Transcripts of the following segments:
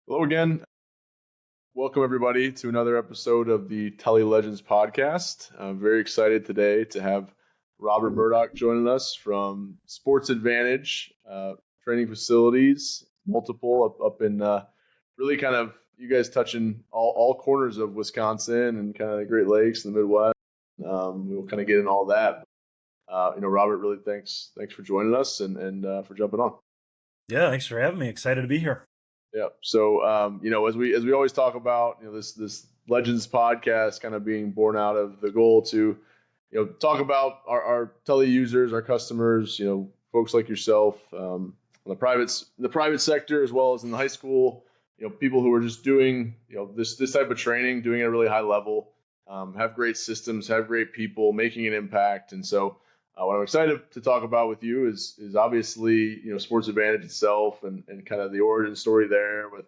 Hello again. Welcome, everybody, to another episode of the Tully Legends Podcast. I'm very excited today to have Robert Murdock joining us from Sports AdvantEdge training facilities, multiple up in really kind of you guys touching all corners of Wisconsin and kind of the Great Lakes and the Midwest. We'll kind of get in all that. Robert, really thanks for joining us and for jumping on. Yeah, thanks for having me. Excited to be here. Yeah. So, as we always talk about, this Legends podcast kind of being born out of the goal to, talk about our tele users, our customers, folks like yourself, in the private sector as well as in the high school, people who are just doing, this type of training, doing it at a really high level, have great systems, have great people, making an impact, and so. What I'm excited to talk about with you is obviously Sports AdvantEdge itself and kind of the origin story there with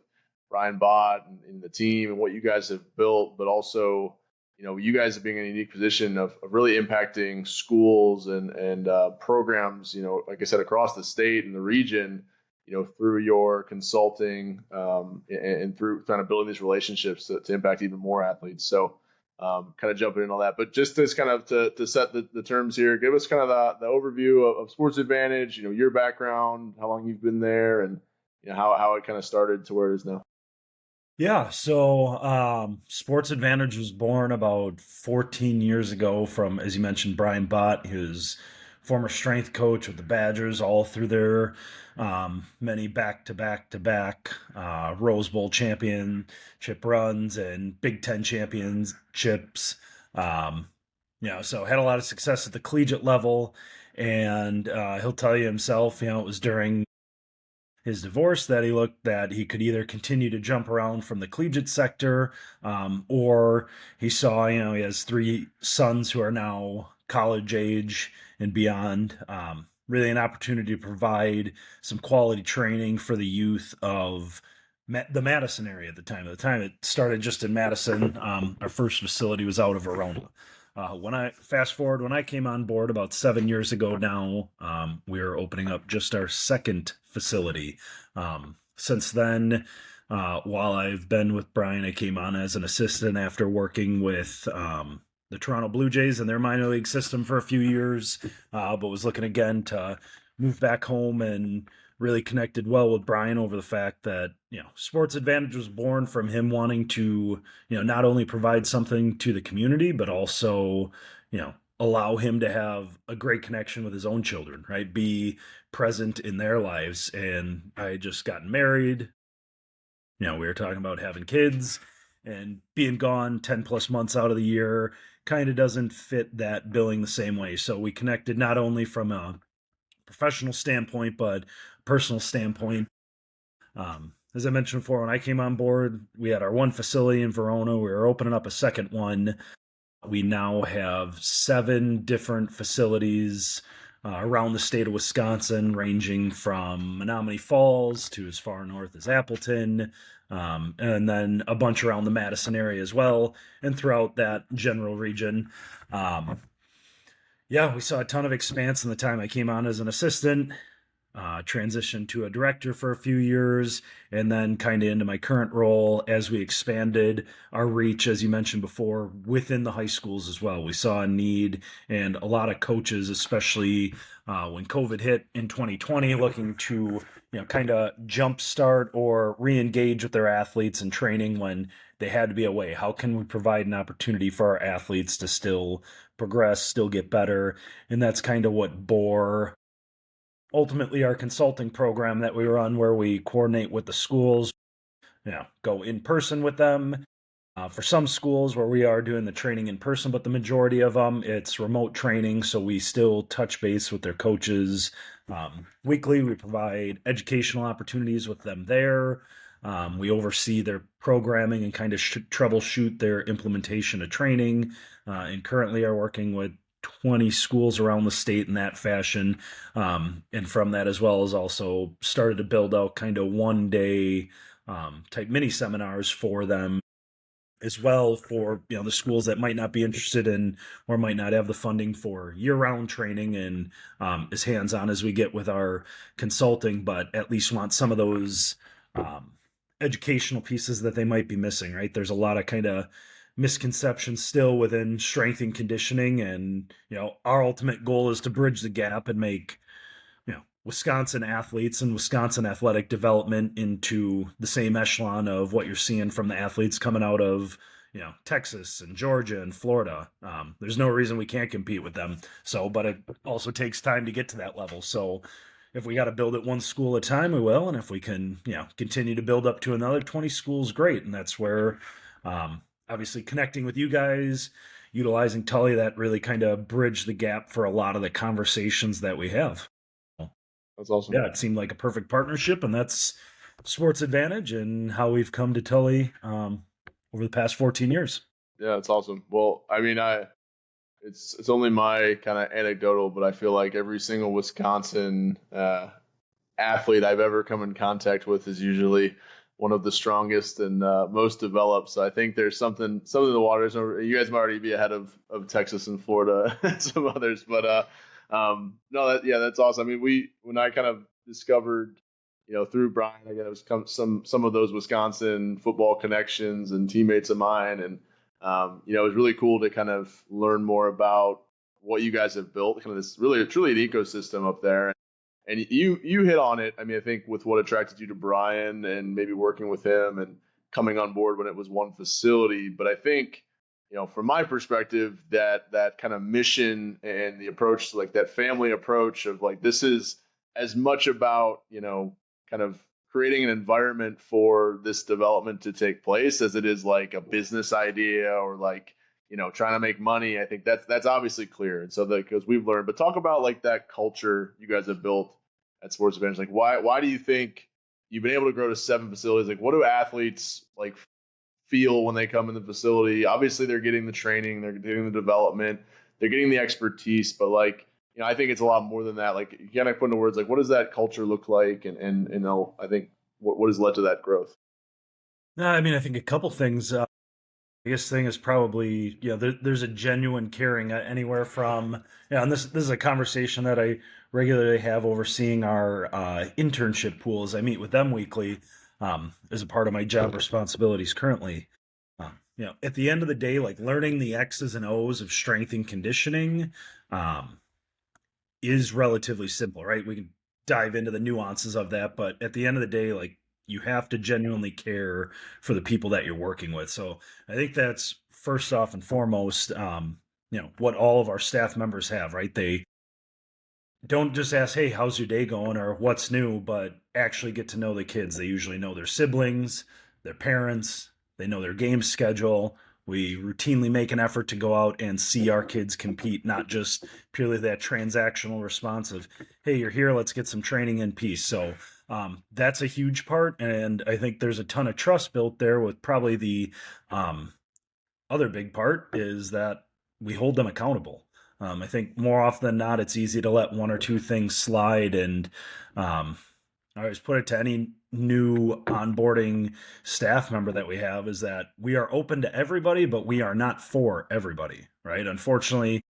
Brian Bott and the team and what you guys have built, but also you guys being in a unique position of really impacting schools and programs, like I said, across the state and the region, through your consulting and through kind of building these relationships to impact even more athletes. So. Kind of jumping in all that, but just this kind of to set the terms here, give us kind of the overview of Sports AdvantEdge, your background, how long you've been there, and how it kind of started to where it is now. Yeah, so Sports AdvantEdge was born about 14 years ago from, as you mentioned, Brian Bott, who's former strength coach with the Badgers, all through their many back-to-back Rose Bowl championship runs and Big Ten championships. So had a lot of success at the collegiate level, and he'll tell you himself, it was during his divorce that he looked that he could either continue to jump around from the collegiate sector, or he saw, he has three sons who are now college age and beyond. Really an opportunity to provide some quality training for the youth of the Madison area at the time. At the time, it started just in Madison. Our first facility was out of Verona. When I came on board about 7 years ago now, we are opening up just our second facility. Since then, while I've been with Brian, I came on as an assistant after working with the Toronto Blue Jays and their minor league system for a few years, but was looking again to move back home and really connected well with Brian over the fact that, Sports AdvantEdge was born from him wanting to, not only provide something to the community, but also, allow him to have a great connection with his own children, right? Be present in their lives. And I had just gotten married. We were talking about having kids and being gone 10 plus months out of the year kind of doesn't fit that billing the same way. So we connected not only from a professional standpoint, but personal standpoint. As I mentioned before, when I came on board, we had our one facility in Verona. We were opening up a second one. We now have 7 different facilities around the state of Wisconsin, ranging from Menominee Falls to as far north as Appleton, and then a bunch around the Madison area as well, and throughout that general region. We saw a ton of expanse in the time I came on as an assistant, transitioned to a director for a few years, and then kind of into my current role as we expanded our reach, as you mentioned before, within the high schools as well. We saw a need, and a lot of coaches, especially when COVID hit in 2020, looking to kind of jumpstart or re-engage with their athletes and training when they had to be away. How can we provide an opportunity for our athletes to still progress, still get better? And that's kind of what bore ultimately our consulting program that we run, where we coordinate with the schools, go in person with them. For some schools where we are doing the training in person, but the majority of them, it's remote training. So we still touch base with their coaches weekly. We provide educational opportunities with them there. We oversee their programming and kind of troubleshoot their implementation of training, and currently are working with 20 schools around the state in that fashion. And from that, as well as also started to build out kind of one-day type mini seminars for them as well, for the schools that might not be interested in or might not have the funding for year-round training and as hands-on as we get with our consulting, but at least want some of those educational pieces that they might be missing, right? There's a lot of kind of misconceptions still within strength and conditioning. And, our ultimate goal is to bridge the gap and make, Wisconsin athletes and Wisconsin athletic development into the same echelon of what you're seeing from the athletes coming out of, Texas and Georgia and Florida. There's no reason we can't compete with them. So, but it also takes time to get to that level. So if we got to build it one school at a time, we will. And if we can, continue to build up to another 20 schools, great. And that's where, obviously connecting with you guys, utilizing Tully, that really kind of bridged the gap for a lot of the conversations that we have. That's awesome. Yeah, it seemed like a perfect partnership, and that's Sports AdvantEdge and how we've come to Tully over the past 14 years. Yeah, it's awesome. Well, I mean, it's only my kind of anecdotal, but I feel like every single Wisconsin athlete I've ever come in contact with is usually one of the strongest and most developed. So I think there's something in the waters. You guys might already be ahead of Texas and Florida and some others, but no, that's awesome. I mean, when I kind of discovered, through Brian, again, it was some of those Wisconsin football connections and teammates of mine, and it was really cool to kind of learn more about what you guys have built, kind of this really truly an ecosystem up there. And you hit on it. I mean, I think with what attracted you to Brian and maybe working with him and coming on board when it was one facility, but I think, from my perspective, that kind of mission and the approach, like that family approach of like, this is as much about, kind of creating an environment for this development to take place as it is like a business idea or like, trying to make money. I think that's obviously clear. And so because we've learned, but talk about like that culture you guys have built at Sports AdvantEdge. Like why do you think you've been able to grow to 7 facilities? Like what do athletes like feel when they come in the facility? Obviously they're getting the training, they're getting the development, they're getting the expertise, but like, I think it's a lot more than that. Like you kind of put into words, like what does that culture look like? And I think what has led to that growth? No, I mean, I think a couple things. Biggest thing is probably, there's a genuine caring anywhere from, and this is a conversation that I regularly have overseeing our internship pools. I meet with them weekly as a part of my job responsibilities currently. At the end of the day, like learning the X's and O's of strength and conditioning is relatively simple, right? We can dive into the nuances of that, but at the end of the day, like you have to genuinely care for the people that you're working with. So I think that's first off and foremost, what all of our staff members have, right? They don't just ask, hey, how's your day going or what's new, but actually get to know the kids. They usually know their siblings, their parents, they know their game schedule. We routinely make an effort to go out and see our kids compete, not just purely that transactional response of, hey, you're here, let's get some training in peace. So that's a huge part. And I think there's a ton of trust built there with probably the other big part is that we hold them accountable. I think more often than not, it's easy to let one or two things slide. And I always put it to any new onboarding staff member that we have is that we are open to everybody, but we are not for everybody, right? Unfortunately,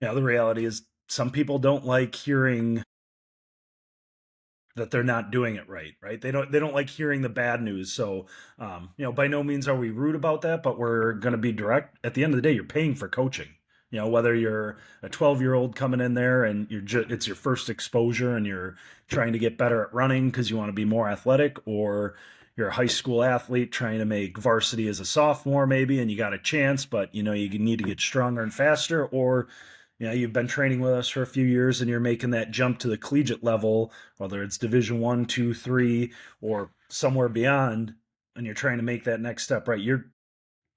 the reality is some people don't like hearing that they're not doing it right? They don't like hearing the bad news. So, by no means are we rude about that, but we're going to be direct. At the end of the day, you're paying for coaching. Whether you're a 12-year-old coming in there and it's your first exposure and you're trying to get better at running because you want to be more athletic, or you're a high school athlete trying to make varsity as a sophomore maybe, and you got a chance, but you need to get stronger and faster, or you've been training with us for a few years and you're making that jump to the collegiate level, whether it's Division 1, 2, 3, or somewhere beyond, and you're trying to make that next step, right? You're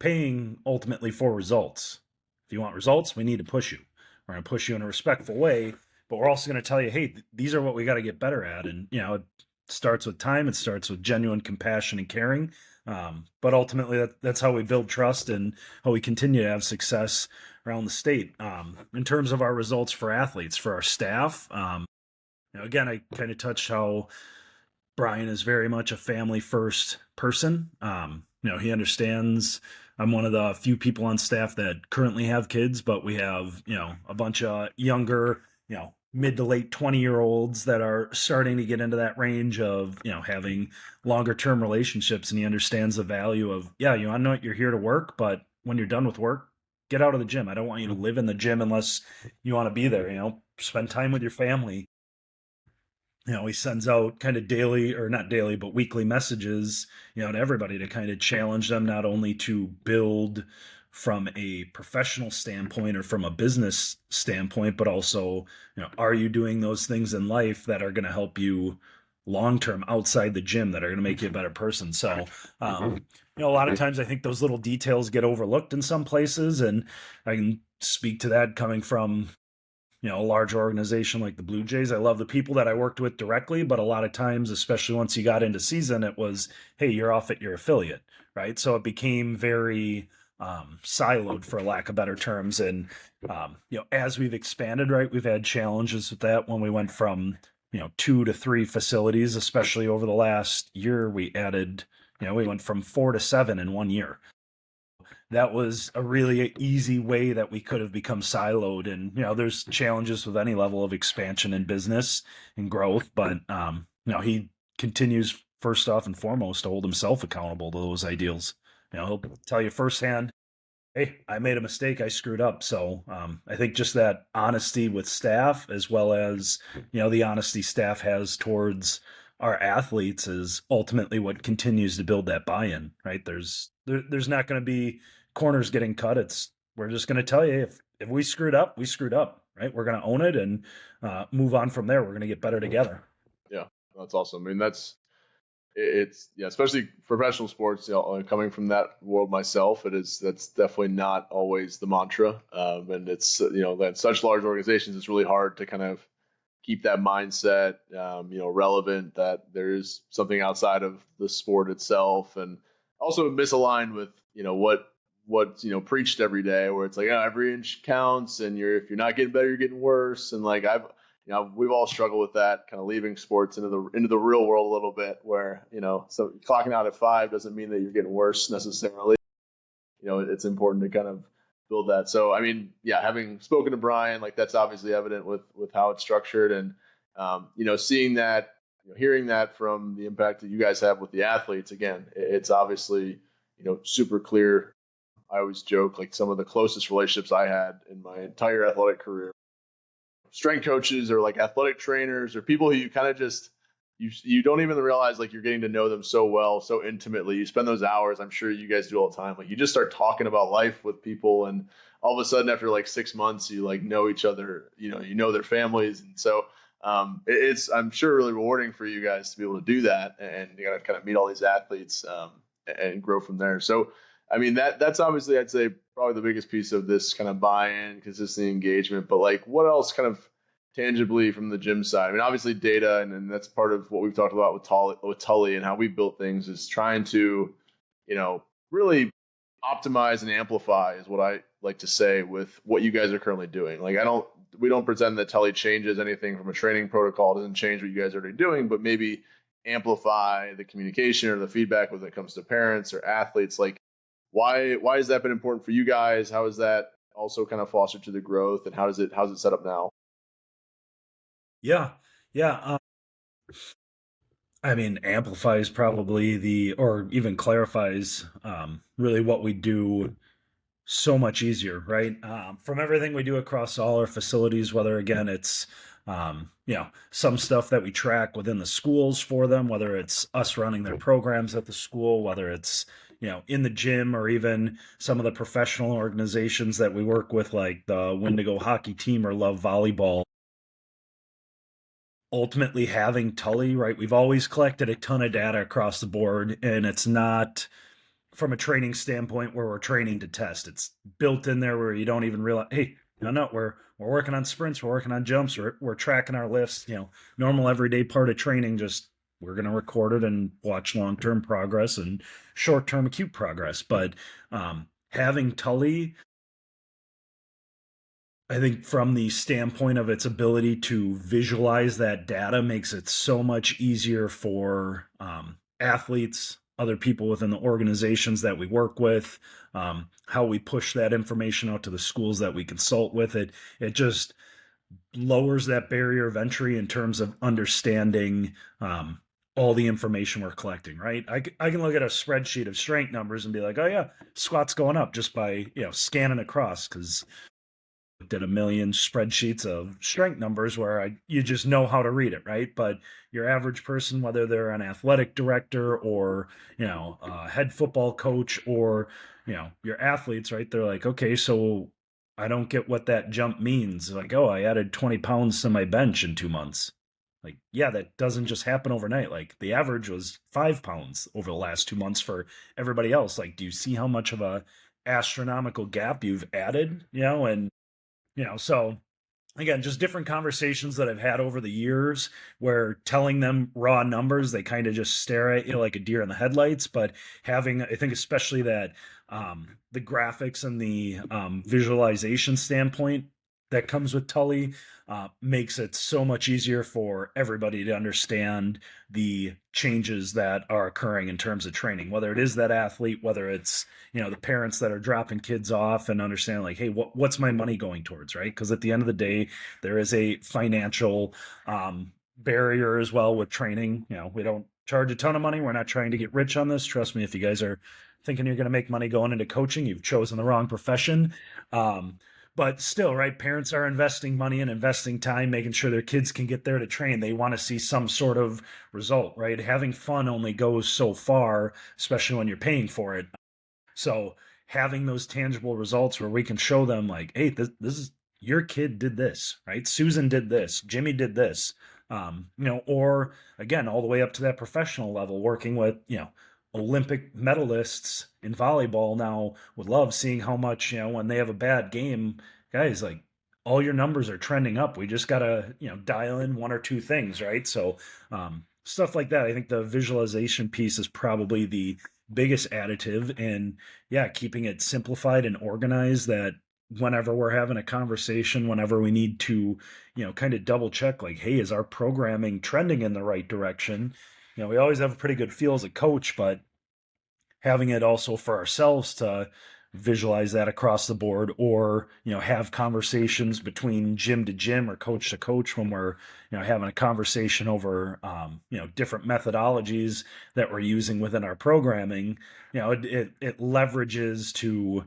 paying ultimately for results. If you want results, we need to push you. We're going to push you in a respectful way, but we're also going to tell you, hey, these are what we got to get better at. And, it starts with time. It starts with genuine compassion and caring. But ultimately, that's how we build trust and how we continue to have success around the state. In terms of our results for athletes, for our staff, again, I kind of touched how Brian is very much a family first person. He understands I'm one of the few people on staff that currently have kids, but we have, a bunch of younger, mid to late 20-year-olds that are starting to get into that range of, having longer term relationships. And he understands the value of, I know you're here to work, but when you're done with work, get out of the gym. I don't want you to live in the gym unless you want to be there, spend time with your family. He sends out kind of daily, or not daily, but weekly messages, to everybody to kind of challenge them, not only to build from a professional standpoint or from a business standpoint, but also, are you doing those things in life that are going to help you long term outside the gym, that are going to make you a better person? So, a lot of times I think those little details get overlooked in some places, and I can speak to that coming from a large organization like the Blue Jays. I love the people that I worked with directly, but a lot of times, especially once you got into season, it was, hey, you're off at your affiliate, right? So it became very siloed, for lack of better terms. And, as we've expanded, right, we've had challenges with that when we went from, 2 to 3 facilities, especially over the last year. We added, we went from 4 to 7 in 1 year. That was a really easy way that we could have become siloed. And, there's challenges with any level of expansion in business and growth, but, he continues first off and foremost to hold himself accountable to those ideals. He'll tell you firsthand, hey, I made a mistake, I screwed up. So I think just that honesty with staff, as well as, the honesty staff has towards our athletes, is ultimately what continues to build that buy-in, right? There's not going to be corners getting cut. We're just going to tell you, if we screwed up, we screwed up, right? We're going to own it and move on from there. We're going to get better together. Yeah, that's awesome. I mean, it's especially professional sports, coming from that world myself, that's definitely not always the mantra. And it's, that such large organizations, it's really hard to kind of keep that mindset, relevant, that there's something outside of the sport itself, and also misaligned with, what's preached every day, where it's like, every inch counts, and if you're not getting better, you're getting worse. And like we've all struggled with that, kind of leaving sports into the real world a little bit, where, so clocking out at 5 doesn't mean that you're getting worse necessarily. It's important to kind of build that. So, I mean, having spoken to Brian, like, that's obviously evident with how it's structured, and, seeing that, hearing that from the impact that you guys have with the athletes, again, it's obviously, super clear. I always joke, like, some of the closest relationships I had in my entire athletic career, strength coaches or like athletic trainers or people who you kind of just, you don't even realize, like, you're getting to know them so well, so intimately. You spend those hours, I'm sure you guys do all the time, like, you just start talking about life with people, and all of a sudden after like 6 months, you like know each other, their families. And so it's, I'm sure, really rewarding for you guys to be able to do that, and you gotta kind of meet all these athletes and grow from there. So, I mean, that's obviously, I'd say, probably the biggest piece of this kind of buy-in, consistency, engagement. But like, what else kind of tangibly from the gym side? I mean, obviously data, and that's part of what we've talked about with Tully and how we built things, is trying to, really optimize and amplify, is what I like to say, with what you guys are currently doing. Like, we don't pretend that Tully changes anything from a training protocol, doesn't change what you guys are already doing, but maybe amplify the communication or the feedback when it comes to parents or athletes. Like, why has that been important for you guys? How has that also kind of fostered to the growth, and how's it set up now? Yeah. Yeah. I mean, amplifies probably or even clarifies really what we do so much easier, right? From everything we do across all our facilities, whether, again, it's, some stuff that we track within the schools for them, whether it's us running their programs at the school, whether it's, in the gym, or even some of the professional organizations that we work with, like the Wendigo hockey team or Love Volleyball. Ultimately, having Tully, right? We've always collected a ton of data across the board, and it's not from a training standpoint where we're training to test. It's built in there where you don't even realize, hey, no, we're working on sprints, we're working on jumps, we're tracking our lifts, normal everyday part of training. Just, we're going to record it and watch long-term progress and short-term acute progress. But having Tully, I think, from the standpoint of its ability to visualize that data, makes it so much easier for athletes, other people within the organizations that we work with, how we push that information out to the schools that we consult with. It just lowers that barrier of entry in terms of understanding all the information we're collecting, right? I can look at a spreadsheet of strength numbers and be like, oh yeah, squat's going up just by, scanning across, because I did a million spreadsheets of strength numbers where you just know how to read it, right? But your average person, whether they're an athletic director or, a head football coach or, your athletes, right? They're like, okay, so I don't get what that jump means. Like, oh, I added 20 pounds to my bench in 2 months. Like, yeah, that doesn't just happen overnight. Like, the average was 5 pounds over the last 2 months for everybody else. Like, do you see how much of a astronomical gap you've added? And so again, just different conversations that I've had over the years where telling them raw numbers, they kind of just stare at you like a deer in the headlights. But having, I think, especially that the graphics and the visualization standpoint that comes with Tully makes it so much easier for everybody to understand the changes that are occurring in terms of training, whether it is that athlete, whether it's, the parents that are dropping kids off and understand like, hey, what's my money going towards, right? Because at the end of the day, there is a financial barrier as well with training. We don't charge a ton of money. We're not trying to get rich on this. Trust me, if you guys are thinking you're going to make money going into coaching, you've chosen the wrong profession. But still, right, parents are investing money and investing time, making sure their kids can get there to train. They want to see some sort of result, right? Having fun only goes so far, especially when you're paying for it. So having those tangible results where we can show them like, hey, this is your kid did this, right? Susan did this, Jimmy did this, or again, all the way up to that professional level, working with, Olympic medalists in volleyball now would love seeing how much, when they have a bad game, guys, like all your numbers are trending up. We just got to, dial in one or two things, right? So stuff like that. I think the visualization piece is probably the biggest additive, and yeah, keeping it simplified and organized that whenever we're having a conversation, whenever we need to, kind of double check like, hey, is our programming trending in the right direction? We always have a pretty good feel as a coach, but having it also for ourselves to visualize that across the board, or have conversations between gym to gym or coach to coach when we're having a conversation over different methodologies that we're using within our programming. It leverages to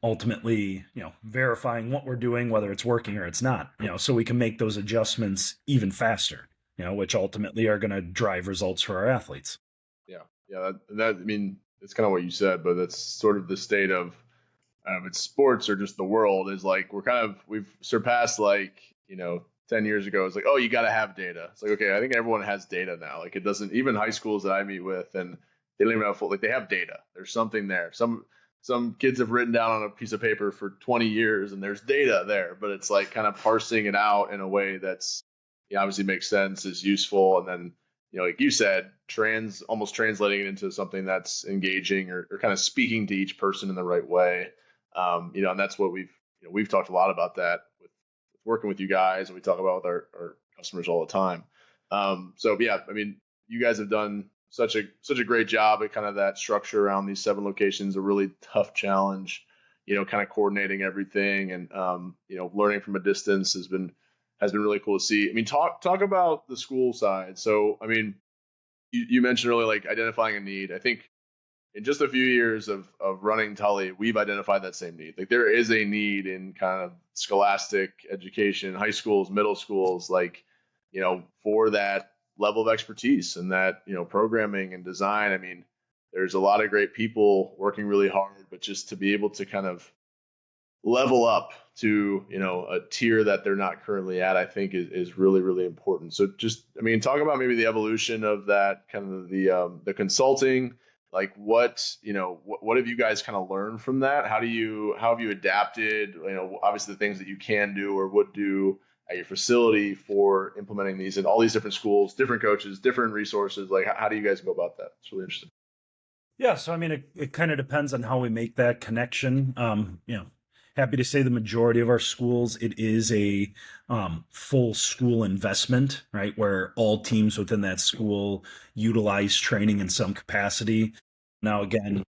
ultimately verifying what we're doing, whether it's working or it's not, so we can make those adjustments even faster, which ultimately are going to drive results for our athletes. Yeah, that I mean, it's kind of what you said, but that's sort of the state of it's sports or just the world is like we've surpassed like 10 years ago. It's like, oh, you got to have data. It's like, okay, I think everyone has data now. Like, it doesn't, even high schools that I meet with, and they don't even have like, they have data. There's something there. Some kids have written down on a piece of paper for 20 years and there's data there, but it's like kind of parsing it out in a way that's obviously makes sense, is useful, and then like you said, almost translating it into something that's engaging or kind of speaking to each person in the right way. And that's what we've talked a lot about that with working with you guys, and we talk about with our customers all the time. So yeah, I mean, you guys have done such a great job at kind of that structure around these 7 locations, a really tough challenge, kind of coordinating everything, and learning from a distance has been really cool to see. I mean, talk about the school side. So, I mean, you mentioned earlier, like identifying a need. I think in just a few years of running Tully, we've identified that same need. Like, there is a need in kind of scholastic education, high schools, middle schools, like, for that level of expertise and that, programming and design. I mean, there's a lot of great people working really hard, but just to be able to kind of level up to a tier that they're not currently at, I think is really, really important. So just, I mean, talk about maybe the evolution of that, kind of the consulting, like what have you guys kind of learned from that? How have you adapted, obviously the things that you can do or would do at your facility for implementing these in all these different schools, different coaches, different resources. Like, how do you guys go about that? It's really interesting. Yeah. So, I mean, it kind of depends on how we make that connection. Happy to say the majority of our schools, it is a full school investment, right? Where all teams within that school utilize training in some capacity. Now, again,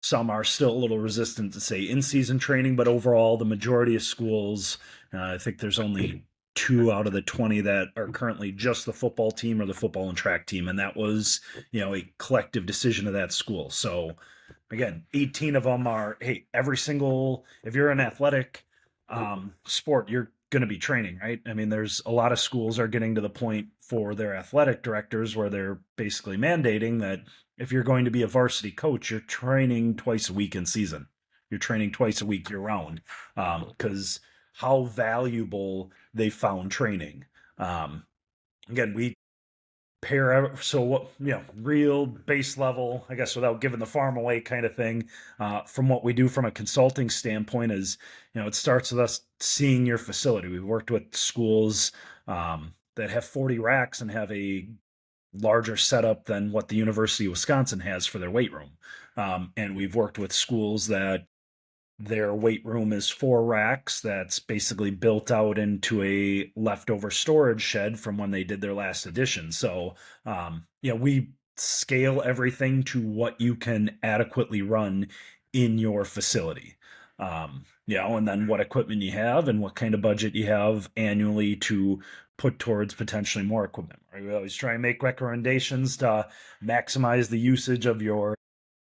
some are still a little resistant to say in-season training, but overall, the majority of schools, I think there's only 2 out of the 20 that are currently just the football team or the football and track team. And that was, a collective decision of that school. So again, 18 of them are, hey, if you're an athletic sport, you're going to be training, right? I mean, there's a lot of schools are getting to the point for their athletic directors where they're basically mandating that if you're going to be a varsity coach, you're training twice a week in season. You're training twice a week year round, because how valuable they found training. Again, we pair, so what, real base level, I guess, without giving the farm away kind of thing, from what we do from a consulting standpoint is, it starts with us seeing your facility. We've worked with schools that have 40 racks and have a larger setup than what the University of Wisconsin has for their weight room. And we've worked with schools that their weight room is 4 racks that's basically built out into a leftover storage shed from when they did their last edition. So, we scale everything to what you can adequately run in your facility. And then what equipment you have and what kind of budget you have annually to put towards potentially more equipment. Right? We always try and make recommendations to maximize the usage of your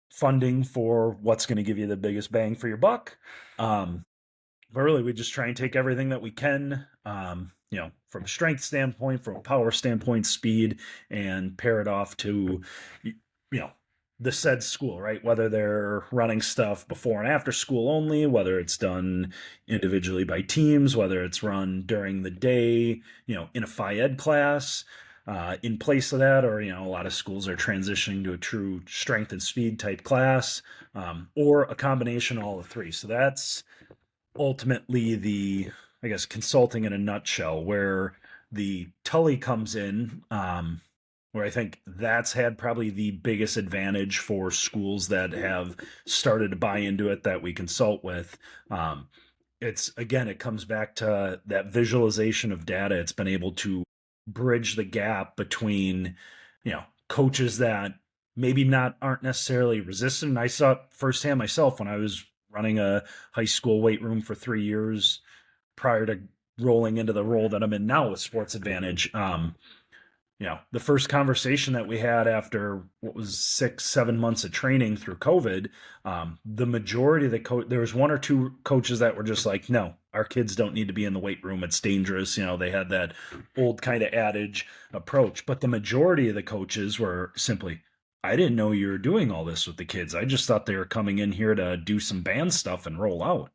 funding for what's going to give you the biggest bang for your buck. But really, we just try and take everything that we can, from a strength standpoint, from a power standpoint, speed, and pair it off to, the said school, right? Whether they're running stuff before and after school only, whether it's done individually by teams, whether it's run during the day, in a Phi Ed class, in place of that, or a lot of schools are transitioning to a true strength and speed type class, or a combination of all the three. So that's ultimately the, I guess, consulting in a nutshell, where the Tully comes in, where I think that's had probably the biggest advantage for schools that have started to buy into it that we consult with. It comes back to that visualization of data. It's been able to bridge the gap between, coaches that maybe aren't necessarily resistant. And I saw it firsthand myself when I was running a high school weight room for 3 years prior to rolling into the role that I'm in now with Sports AdvantEdge. The first conversation that we had after what was 6-7 months of training through COVID, the majority of there was 1 or 2 coaches that were just like, no, our kids don't need to be in the weight room. It's dangerous. They had that old kind of adage approach, but the majority of the coaches were simply, I didn't know you were doing all this with the kids. I just thought they were coming in here to do some band stuff and roll out.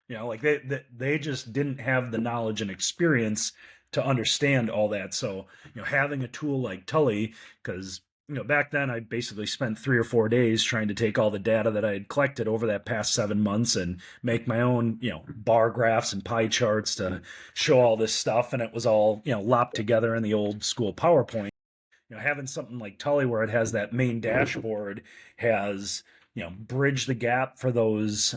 Like they just didn't have the knowledge and experience to understand all that. So, having a tool like Tully, because, back then I basically spent 3 or 4 days trying to take all the data that I had collected over that past 7 months and make my own, bar graphs and pie charts to show all this stuff. And it was all, lopped together in the old school PowerPoint. Having something like Tully where it has that main dashboard has, bridged the gap for those,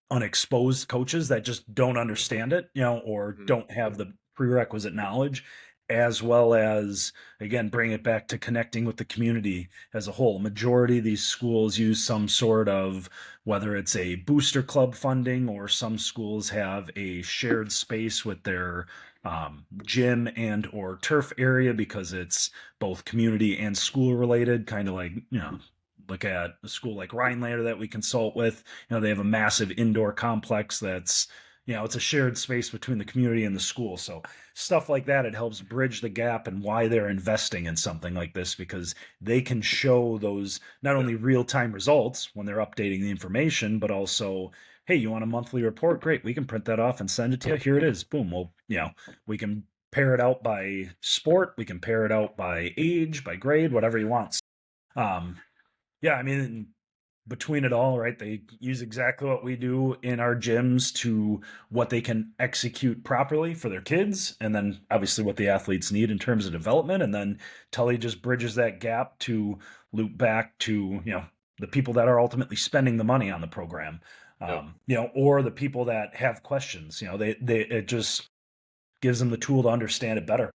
unexposed coaches that just don't understand it, or don't have the prerequisite knowledge, as well as, again, bring it back to connecting with the community as a whole. Majority of these schools use some sort of, whether it's a booster club funding, or some schools have a shared space with their gym and or turf area because it's both community and school related, kind of like, look at a school like Rhinelander that we consult with. They have a massive indoor complex that's, it's a shared space between the community and the school. So stuff like that, it helps bridge the gap and why they're investing in something like this, because they can show those not only real-time results when they're updating the information, but also, hey, you want a monthly report? Great. We can print that off and send it to you. Here it is. Boom. Well, we can pair it out by sport. We can pair it out by age, by grade, whatever you want. Yeah, I mean, between it all, right, they use exactly what we do in our gyms to what they can execute properly for their kids, and then obviously what the athletes need in terms of development. And then Tully just bridges that gap to loop back to, the people that are ultimately spending the money on the program, or the people that have questions. It just gives them the tool to understand it better.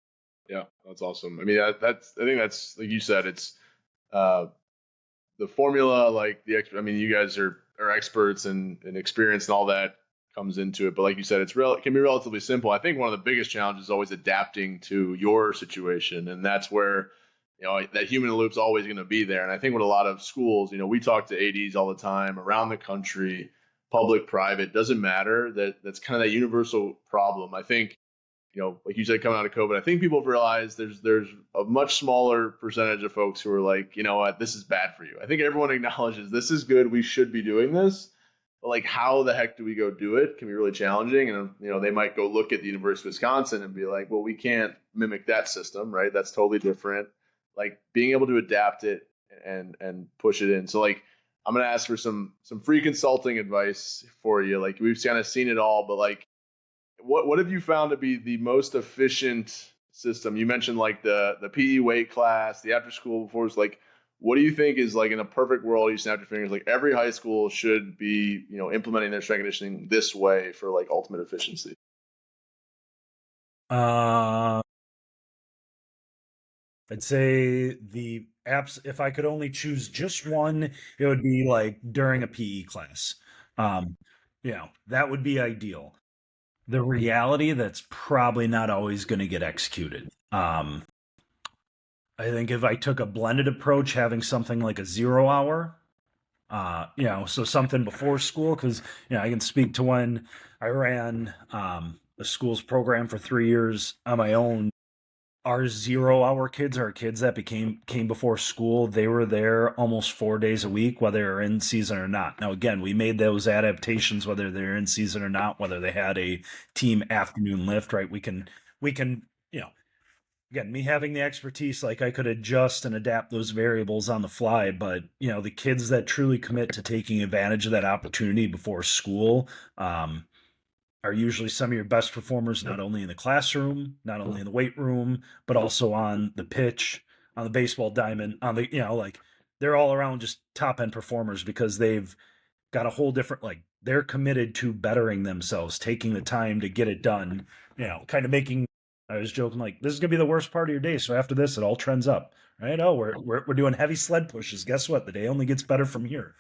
Yeah, that's awesome. I mean, I think that's, like you said, it's the formula, like you guys are experts and experienced and all that. comes into it. But like you said, it can be relatively simple. I think one of the biggest challenges is always adapting to your situation, and that's where that human in the loop is always going to be there. And I think with a lot of schools, we talk to ADs all the time around the country, public, private, doesn't matter. That's kind of that universal problem. I think, like you said, coming out of COVID, I think people have realized there's a much smaller percentage of folks who are like, you know what, this is bad for you. I think everyone acknowledges this is good. We should be doing this. But like, how the heck do we go do it can be really challenging. And, they might go look at the University of Wisconsin and be like, well, we can't mimic that system, right? That's totally different. Like being able to adapt it and push it in. So like, I'm going to ask for some free consulting advice for you. Like we've kind of seen it all, but like, what have you found to be the most efficient system? You mentioned like the PE weight class, the after school before. Like, what do you think is like in a perfect world, you snap your fingers, like every high school should be, implementing their strength conditioning this way for like ultimate efficiency? I'd say the apps, if I could only choose just one, it would be like during a PE class. That would be ideal. The reality, that's probably not always going to get executed. I think if I took a blended approach, having something like a 0 hour, so something before school, because I can speak to when I ran the school's program for 3 years on my own. Our 0 hour kids are kids that came before school. They were there almost 4 days a week, whether they're in season or not. Now, again, we made those adaptations, whether they're in season or not, whether they had a team afternoon lift, right? We can, again, me having the expertise, like I could adjust and adapt those variables on the fly. But, the kids that truly commit to taking advantage of that opportunity before school, are usually some of your best performers, not only in the classroom, not only in the weight room, but also on the pitch, on the baseball diamond, on the, like they're all around just top end performers because they've got a whole different, like they're committed to bettering themselves, taking the time to get it done, kind of making, I was joking, like this is going to be the worst part of your day. So after this, it all trends up, right? Oh, we're doing heavy sled pushes. Guess what? The day only gets better from here.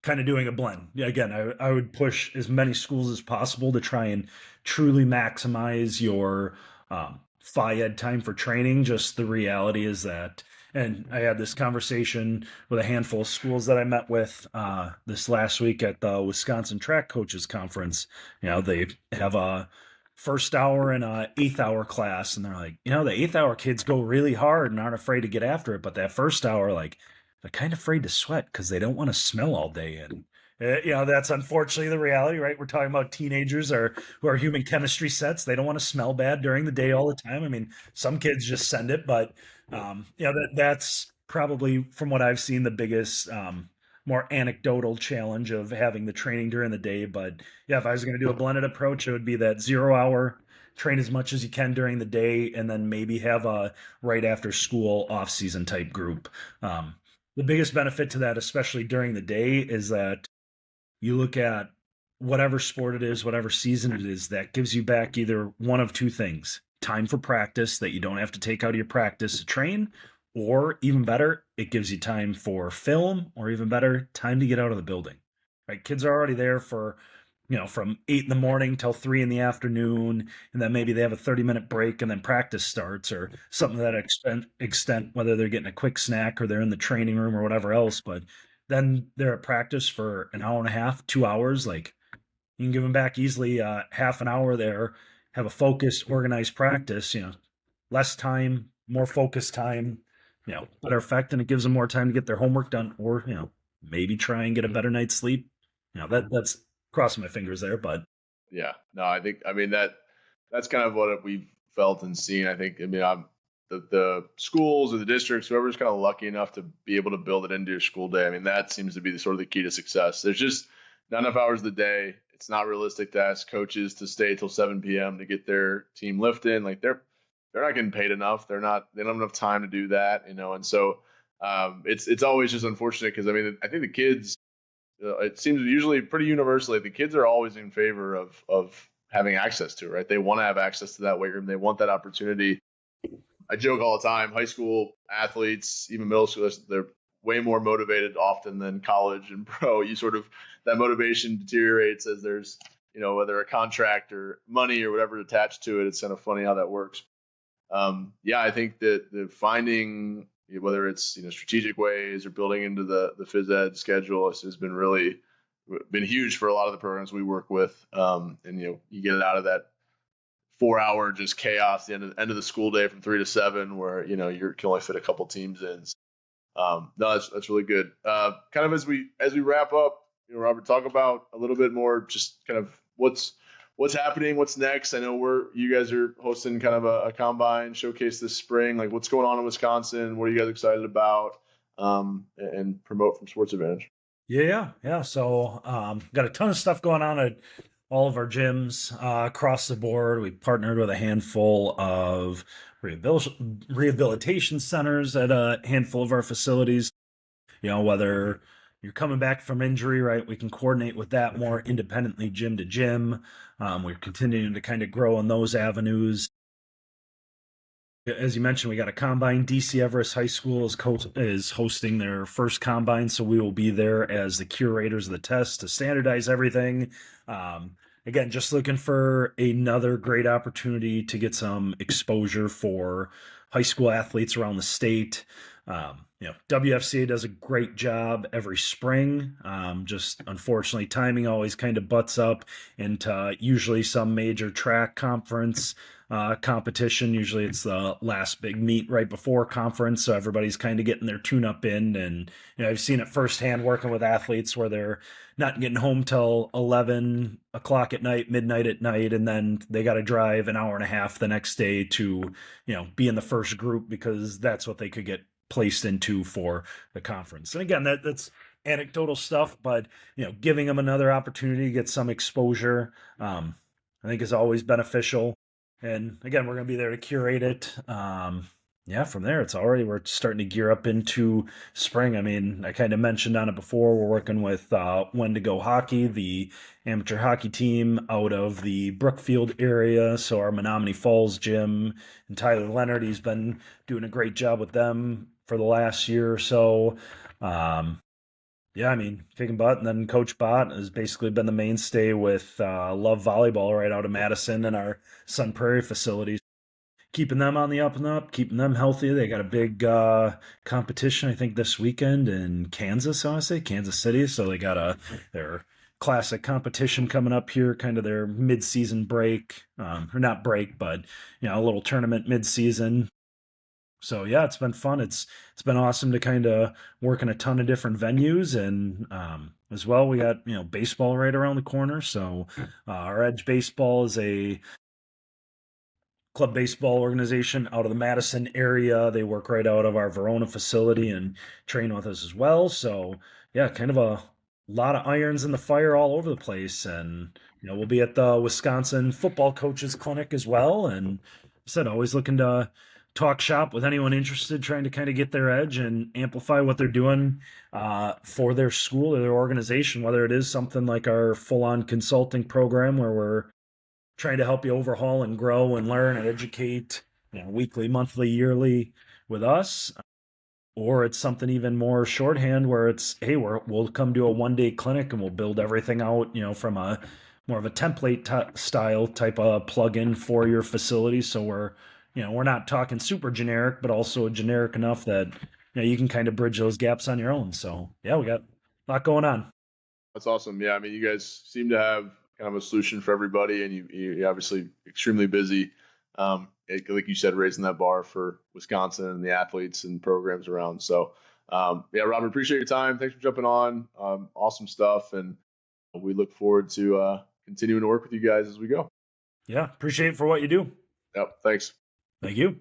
Kind of doing a blend. Yeah, again, I would push as many schools as possible to try and truly maximize your phy ed time for training. Just the reality is that, and I had this conversation with a handful of schools that I met with this last week at the Wisconsin Track Coaches Conference. They have a first hour and a eighth hour class, and they're like, the eighth hour kids go really hard and aren't afraid to get after it, but that first hour, like, they're kind of afraid to sweat because they don't want to smell all day. And, that's unfortunately the reality, right? We're talking about teenagers who are human chemistry sets. They don't want to smell bad during the day all the time. I mean, some kids just send it, but, that's probably, from what I've seen, the biggest, more anecdotal challenge of having the training during the day. But yeah, if I was going to do a blended approach, it would be that 0 hour, train as much as you can during the day, and then maybe have a right after school off season type group. The biggest benefit to that, especially during the day, is that you look at whatever sport it is, whatever season it is, that gives you back either one of two things: time for practice that you don't have to take out of your practice to train, or even better, it gives you time for film, or even better, time to get out of the building. Right? Kids are already there for, from 8 in the morning till 3 in the afternoon, and then maybe they have a 30-minute break and then practice starts, or something to that extent, whether they're getting a quick snack or they're in the training room or whatever else. But then they're at practice for an hour and a half, 2 hours. Like, you can give them back easily half an hour there, have a focused, organized practice, less time, more focused time, better effect, and it gives them more time to get their homework done, or, maybe try and get a better night's sleep. That's crossing my fingers there, but yeah, no, that's kind of what we've felt and seen. I'm the schools or the districts, whoever's kind of lucky enough to be able to build it into your school day. I mean, that seems to be the sort of the key to success. There's just not enough hours of the day. It's not realistic to ask coaches to stay till 7 p.m. to get their team lift in. Like they're not getting paid enough. They don't have enough time to do that, and so it's always just unfortunate because I think the kids, it seems usually pretty universally, the kids are always in favor of having access to it, right? They want to have access to that weight room. They want that opportunity. I joke all the time, high school athletes, even middle schoolers, they're way more motivated often than college and pro. That motivation deteriorates as there's, whether a contract or money or whatever attached to it. It's kind of funny how that works. I think that the finding, whether it's, strategic ways or building into the phys ed schedule has been huge for a lot of the programs we work with. You get it out of that 4-hour just chaos, the end of the school day from 3 to 7, where, you can only fit a couple teams in. No, that's really good. Kind of as we wrap up, Robert, talk about a little bit more, just kind of what's happening, what's next. I know you guys are hosting kind of a combine showcase this spring. Like, what's going on in Wisconsin? What are you guys excited about? And promote from Sports AdvantEdge. Yeah. So, got a ton of stuff going on at all of our gyms across the board. We partnered with a handful of rehabilitation centers at a handful of our facilities. Whether you're coming back from injury, right, we can coordinate with that more independently, gym to gym. We're continuing to kind of grow in those avenues. As you mentioned, we got a combine. DC Everest High School is hosting their first combine, so we will be there as the curators of the test to standardize everything. Again, just looking for another great opportunity to get some exposure for high school athletes around the state. WFCA does a great job every spring. Just unfortunately, timing always kind of butts up into usually some major track conference competition. Usually it's the last big meet right before conference, so everybody's kind of getting their tune-up in. And I've seen it firsthand working with athletes where they're not getting home till 11 o'clock at night, midnight at night, and then they got to drive an hour and a half the next day to be in the first group because that's what they could get placed into for the conference. And again, that's anecdotal stuff, but giving them another opportunity to get some exposure, I think is always beneficial. And again, we're going to be there to curate it. From there, we're starting to gear up into spring. I mean, I kind of mentioned on it before, we're working with Wendigo Hockey, the amateur hockey team out of the Brookfield area. So our Menominee Falls gym, and Tyler Leonard, he's been doing a great job with them for the last year or so. Kicking butt. And then Coach Bott has basically been the mainstay with Love Volleyball right out of Madison and our Sun Prairie facilities. Keeping them on the up and up, keeping them healthy. They got a big competition, I think, this weekend in Kansas, I want to say, Kansas City. So they got their classic competition coming up here, kind of their mid-season break, or not break, but, a little tournament mid-season. So yeah, it's been fun. It's been awesome to kind of work in a ton of different venues, and as well, we got baseball right around the corner. So our Edge Baseball is a club baseball organization out of the Madison area. They work right out of our Verona facility and train with us as well. So yeah, kind of a lot of irons in the fire all over the place. And we'll be at the Wisconsin Football Coaches Clinic as well. And I said, always looking to talk shop with anyone interested, trying to kind of get their edge and amplify what they're doing for their school or their organization, whether it is something like our full-on consulting program where we're trying to help you overhaul and grow and learn and educate weekly, monthly, yearly with us, or it's something even more shorthand where it's, hey, we'll come to a one-day clinic and we'll build everything out from a more of a template style type of plug-in for your facility. So we're not talking super generic, but also generic enough that you can kind of bridge those gaps on your own. So yeah, we got a lot going on. That's awesome. Yeah, I mean, you guys seem to have kind of a solution for everybody, and you're obviously extremely busy. Like you said, raising that bar for Wisconsin and the athletes and programs around. So Robert, appreciate your time. Thanks for jumping on. Awesome stuff, and we look forward to continuing to work with you guys as we go. Yeah, appreciate it for what you do. Yep, thanks. Thank you.